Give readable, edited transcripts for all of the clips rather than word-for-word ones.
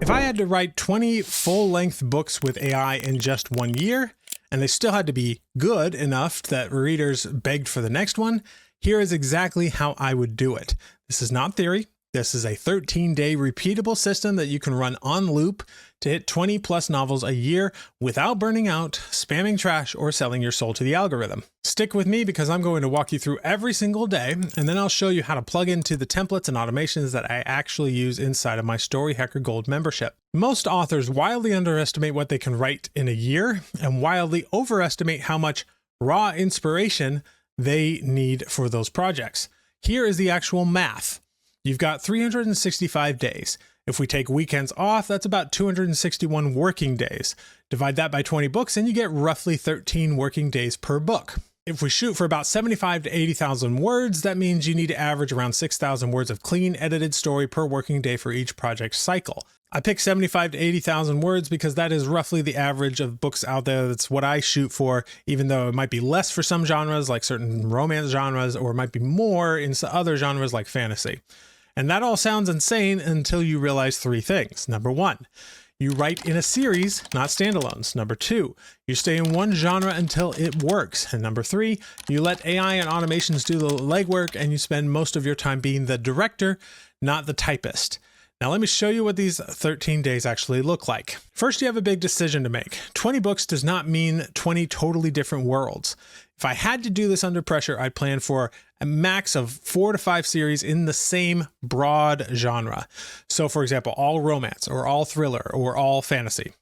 If I had to write 20 full-length books with AI in just 1 year, and they still had to be good enough that readers begged for the next one, here is exactly how I would do it. This is not theory. This is a 13-day repeatable system that you can run on loop to hit 20 plus novels a year without burning out, spamming trash, or selling your soul to the algorithm. Stick with me because I'm going to walk you through every single day, and then I'll show you how to plug into the templates and automations that I actually use inside of my Story Hacker Gold membership. Most authors wildly underestimate what they can write in a year and wildly overestimate how much raw inspiration they need for those projects. Here is the actual math. You've got 365 days. If we take weekends off, that's about 261 working days. Divide that by 20 books and you get roughly 13 working days per book. If we shoot for about 75 to 80,000 words, that means you need to average around 6,000 words of clean edited story per working day for each project cycle. I picked 75 to 80,000 words because that is roughly the average of books out there. That's what I shoot for, even though it might be less for some genres like certain romance genres, or it might be more in other genres like fantasy. And that all sounds insane until you realize three things. Number one, you write in a series, not standalones. Number two, you stay in one genre until it works. And number three, you let AI and automations do the legwork and you spend most of your time being the director, not the typist. Now let me show you what these 13 days actually look like. First, you have a big decision to make. 20 books does not mean 20 totally different worlds. If I had to do this under pressure, I'd plan for a max of 4 to 5 series in the same broad genre. So for example, all romance or all thriller or all fantasy.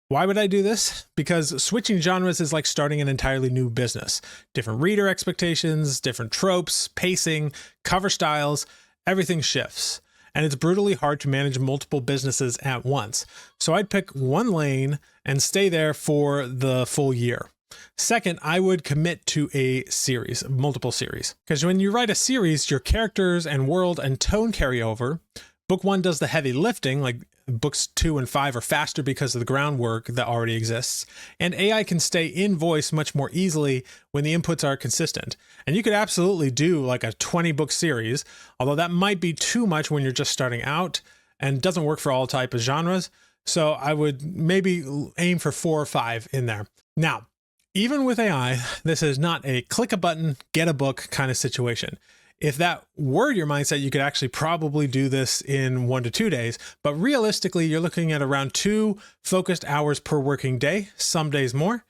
Why would I do this? Because switching genres is like starting an entirely new business. Different reader expectations, different tropes, pacing, cover styles, everything shifts. And it's brutally hard to manage multiple businesses at once. So I'd pick one lane and stay there for the full year. Second, I would commit to a series, multiple series. Because when you write a series, your characters and world and tone carry over. Book 1 does the heavy lifting, like books 2 and 5 are faster because of the groundwork that already exists. And AI can stay in voice much more easily when the inputs are consistent. And you could absolutely do like a 20-book series, although that might be too much when you're just starting out and doesn't work for all type of genres. So I would maybe aim for 4 or 5 in there. Now, even with AI, this is not a click a button, get a book kind of situation. If that were your mindset, you could actually probably do this in 1 to 2 days, but realistically, you're looking at around 2 focused hours per working day, some days more.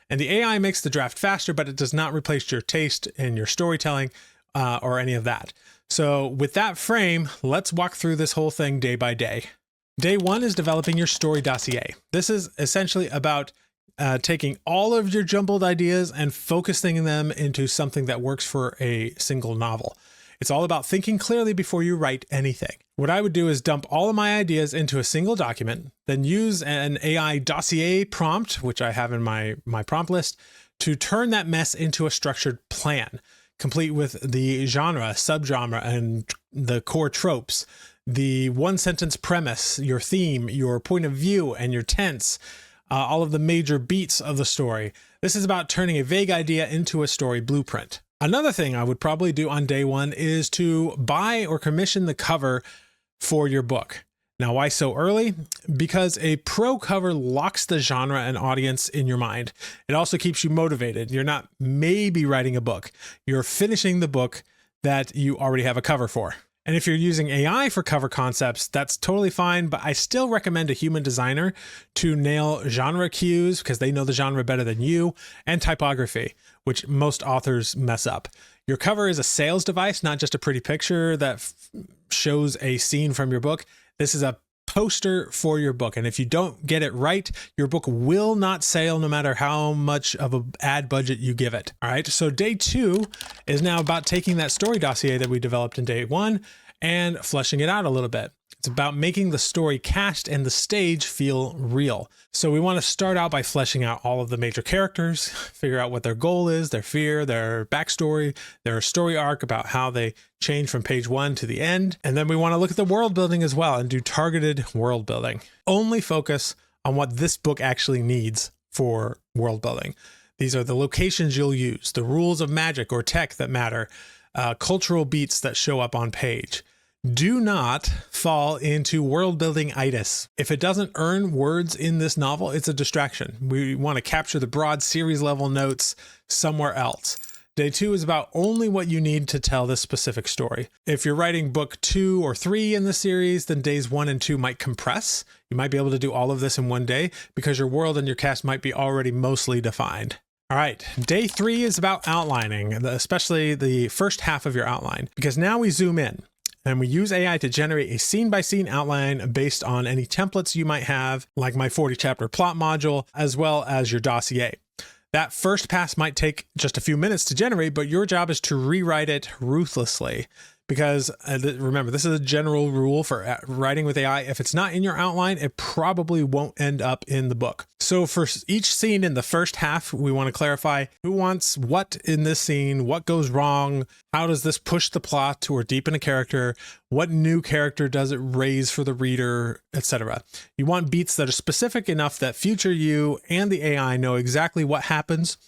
And the AI makes the draft faster, but it does not replace your taste and your storytelling or any of that. So with that frame, let's walk through this whole thing day by day. Day 1 is developing your story dossier. This is essentially about taking all of your jumbled ideas and focusing them into something that works for a single novel. It's all about thinking clearly before you write anything. What I would do is dump all of my ideas into a single document, then use an AI dossier prompt, which I have in my prompt list, to turn that mess into a structured plan, complete with the genre, subgenre, and the core tropes, the one-sentence premise, your theme, your point of view, and your tense, all of the major beats of the story. This is about turning a vague idea into a story blueprint. Another thing I would probably do on day 1 is to buy or commission the cover for your book. Now, why so early? Because a pro cover locks the genre and audience in your mind. It also keeps you motivated. You're not maybe writing a book. You're finishing the book that you already have a cover for. And if you're using AI for cover concepts, that's totally fine, but I still recommend a human designer to nail genre cues because they know the genre better than you, and typography, which most authors mess up. Your cover is a sales device, not just a pretty picture that shows a scene from your book. This is a poster for your book. And if you don't get it right, your book will not sell no matter how much of an ad budget you give it. All right. So day 2 is now about taking that story dossier that we developed in day 1 and fleshing it out a little bit. It's about making the story cast and the stage feel real. So we want to start out by fleshing out all of the major characters, figure out what their goal is, their fear, their backstory, their story arc about how they change from page 1 to the end. And then we want to look at the world building as well and do targeted world building. Only focus on what this book actually needs for world building. These are the locations you'll use, the rules of magic or tech that matter, cultural beats that show up on page. Do not fall into world building itis. If it doesn't earn words in this novel, it's a distraction. We want to capture the broad series level notes somewhere else. Day 2 is about only what you need to tell this specific story. If you're writing book 2 or 3 in the series, then days 1 and 2 might compress. You might be able to do all of this in one day because your world and your cast might be already mostly defined. All right, day 3 is about outlining, especially the first half of your outline, because now we zoom in. And we use AI to generate a scene-by-scene outline based on any templates you might have, like my 40-chapter plot module, as well as your dossier. That first pass might take just a few minutes to generate, but your job is to rewrite it ruthlessly. Because remember, this is a general rule for writing with AI. If it's not in your outline, it probably won't end up in the book. So for each scene in the first half, we want to clarify who wants what in this scene, what goes wrong, how does this push the plot or deepen a character, what new character does it raise for the reader, etc. You want beats that are specific enough that future you and the AI know exactly what happens,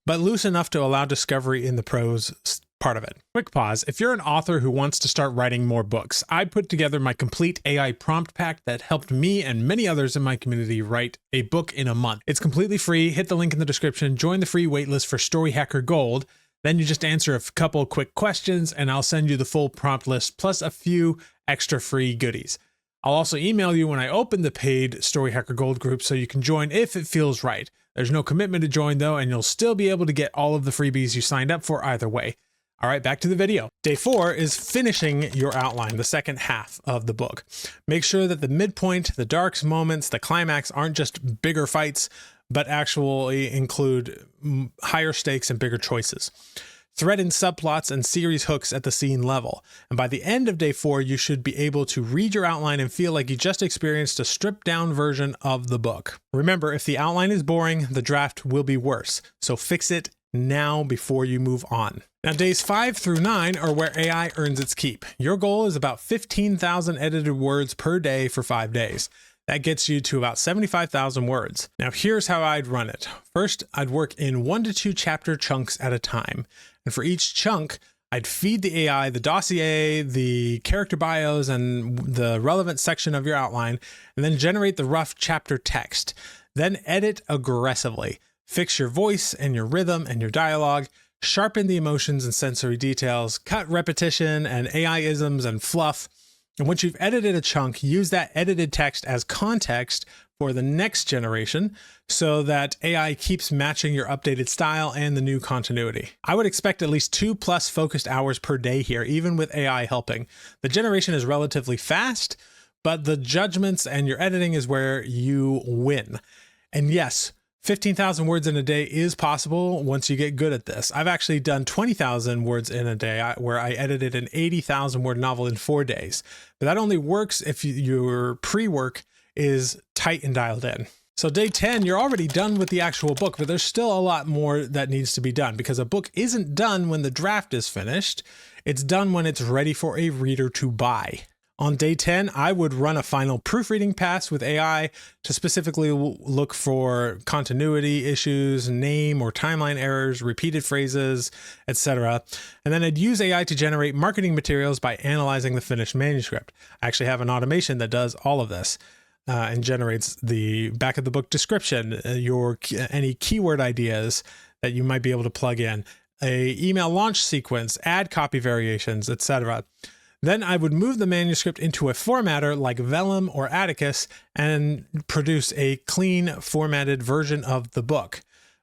but loose enough to allow discovery in the prose part of it. Quick pause. If you're an author who wants to start writing more books, I put together my complete AI prompt pack that helped me and many others in my community write a book in a month. It's completely free. Hit the link in the description, join the free waitlist for Story Hacker Gold. Then you just answer a couple quick questions and I'll send you the full prompt list plus a few extra free goodies. I'll also email you when I open the paid Story Hacker Gold group so you can join if it feels right. There's no commitment to join though, and you'll still be able to get all of the freebies you signed up for either way. All right, back to the video. Day 4 is finishing your outline, the second half of the book. Make sure that the midpoint, the dark moments, the climax aren't just bigger fights, but actually include higher stakes and bigger choices. Thread in subplots and series hooks at the scene level. And by the end of day 4, you should be able to read your outline and feel like you just experienced a stripped down version of the book. Remember, if the outline is boring, the draft will be worse. So fix it now before you move on. Now, days 5 through 9 are where AI earns its keep. Your goal is about 15,000 edited words per day for 5 days. That gets you to about 75,000 words. Now, here's how I'd run it. First, I'd work in 1 to 2 chapter chunks at a time. And for each chunk, I'd feed the AI the dossier, the character bios, and the relevant section of your outline, and then generate the rough chapter text. Then edit aggressively. Fix your voice and your rhythm and your dialogue, sharpen the emotions and sensory details, cut repetition and AI-isms and fluff. And once you've edited a chunk, use that edited text as context for the next generation so that AI keeps matching your updated style and the new continuity. I would expect at least 2+ focused hours per day here, even with AI helping. The generation is relatively fast, but the judgments and your editing is where you win. And yes, 15,000 words in a day is possible once you get good at this. I've actually done 20,000 words in a day where I edited an 80,000 word novel in 4 days. But that only works if your pre-work is tight and dialed in. So day 10, you're already done with the actual book, but there's still a lot more that needs to be done because a book isn't done when the draft is finished. It's done when it's ready for a reader to buy. On day 10, I would run a final proofreading pass with AI to specifically look for continuity issues, name or timeline errors, repeated phrases, etc. And then I'd use AI to generate marketing materials by analyzing the finished manuscript. I actually have an automation that does all of this and generates the back of the book description, any keyword ideas that you might be able to plug in, a email launch sequence, ad copy variations, etc. Then I would move the manuscript into a formatter like Vellum or Atticus and produce a clean formatted version of the book.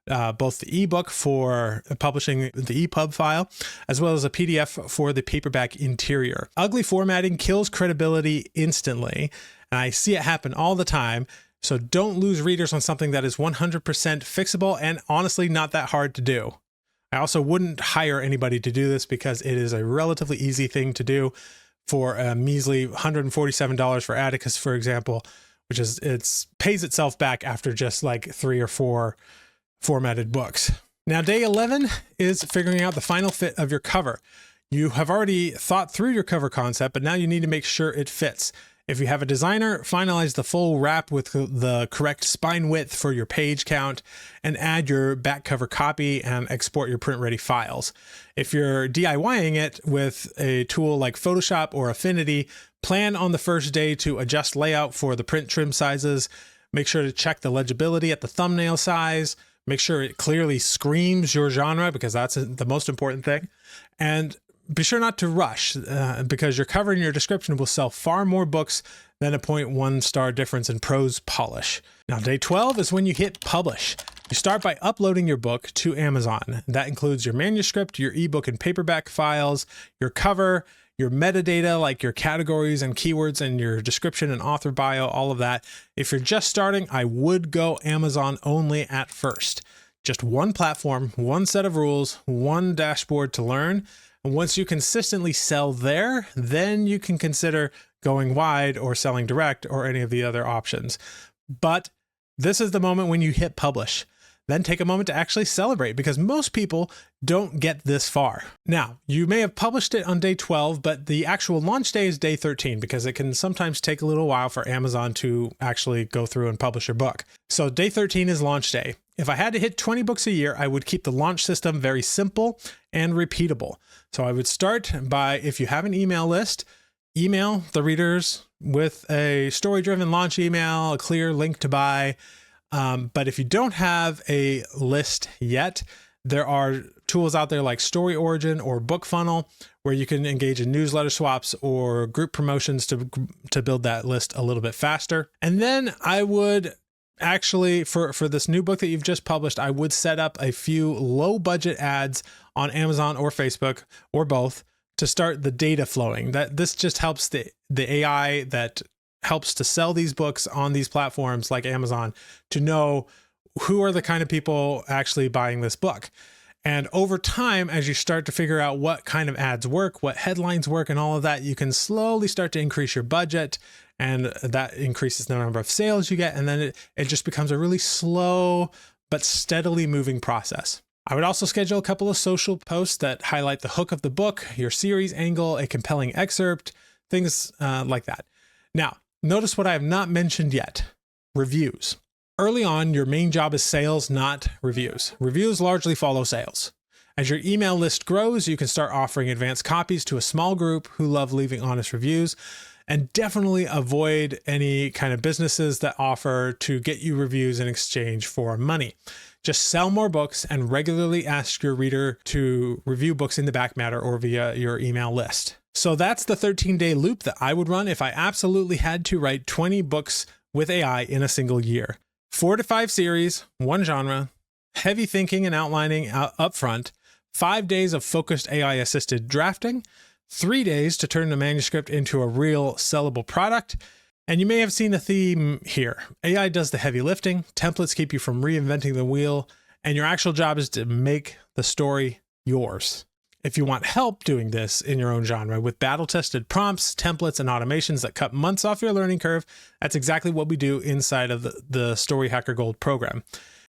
Both the ebook for publishing the EPUB file, as well as a PDF for the paperback interior. Ugly formatting kills credibility instantly, and I see it happen all the time. So don't lose readers on something that is 100% fixable and honestly not that hard to do. I also wouldn't hire anybody to do this because it is a relatively easy thing to do for a measly $147 for Atticus, for example, which is, pays itself back after just like 3 or 4 formatted books. Now, day 11 is figuring out the final fit of your cover. You have already thought through your cover concept, but now you need to make sure it fits. If you have a designer, finalize the full wrap with the correct spine width for your page count and add your back cover copy and export your print ready files. If you're DIYing it with a tool like Photoshop or Affinity, plan on the first day to adjust layout for the print trim sizes. Make sure to check the legibility at the thumbnail size. Make sure it clearly screams your genre, because that's the most important thing. And be sure not to rush, because your cover and your description will sell far more books than a 0.1 star difference in prose polish. Now, day 12 is when you hit publish. You start by uploading your book to Amazon. That includes your manuscript, your ebook and paperback files, your cover, your metadata like your categories and keywords, and your description and author bio, all of that. If you're just starting, I would go Amazon only at first. Just one platform, one set of rules, one dashboard to learn. And once you consistently sell there, then you can consider going wide or selling direct or any of the other options. But this is the moment when you hit publish. Then take a moment to actually celebrate, because most people don't get this far. Now, you may have published it on day 12, but the actual launch day is day 13, because it can sometimes take a little while for Amazon to actually go through and publish your book. So day 13 is launch day. If I had to hit 20 books a year, I would keep the launch system very simple and repeatable. So I would start by, if you have an email list, email the readers with a story-driven launch email, a clear link to buy. But if you don't have a list yet, there are tools out there like Story Origin or Book Funnel, where you can engage in newsletter swaps or group promotions to build that list a little bit faster. And then I would actually, for this new book that you've just published, I would set up a few low budget ads on Amazon or Facebook or both to start the data flowing. This just helps the AI that helps to sell these books on these platforms like Amazon to know who are the kind of people actually buying this book. And over time, as you start to figure out what kind of ads work, what headlines work, and all of that, you can slowly start to increase your budget, and that increases the number of sales you get. And then it just becomes a really slow but steadily moving process. I would also schedule a couple of social posts that highlight the hook of the book, your series angle, a compelling excerpt, things like that. Now, notice what I have not mentioned yet: reviews. Early on, your main job is sales, not reviews. Reviews largely follow sales. As your email list grows, you can start offering advanced copies to a small group who love leaving honest reviews. And definitely avoid any kind of businesses that offer to get you reviews in exchange for money. Just sell more books and regularly ask your reader to review books in the back matter or via your email list. So that's the 13-day loop that I would run if I absolutely had to write 20 books with AI in a single year. 4 to 5 series, one genre, heavy thinking and outlining up front, 5 days of focused AI-assisted drafting, 3 days to turn the manuscript into a real sellable product. And you may have seen a theme here. AI does the heavy lifting, templates keep you from reinventing the wheel, and your actual job is to make the story yours. If you want help doing this in your own genre with battle-tested prompts, templates, and automations that cut months off your learning curve, that's exactly what we do inside of the Story Hacker Gold program.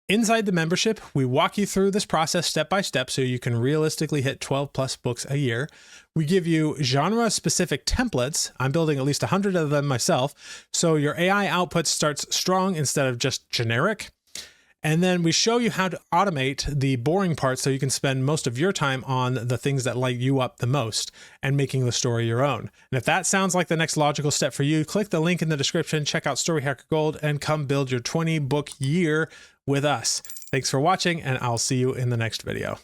Inside the membership, we walk you through this process step by step so you can realistically hit 12 plus books a year. We give you genre-specific templates. I'm building at least 100 of them myself, so your AI output starts strong instead of just generic. And then we show you how to automate the boring parts so you can spend most of your time on the things that light you up the most and making the story your own. And if that sounds like the next logical step for you, click the link in the description, check out Story Hacker Gold, and come build your 20-book year with us. Thanks for watching, and I'll see you in the next video.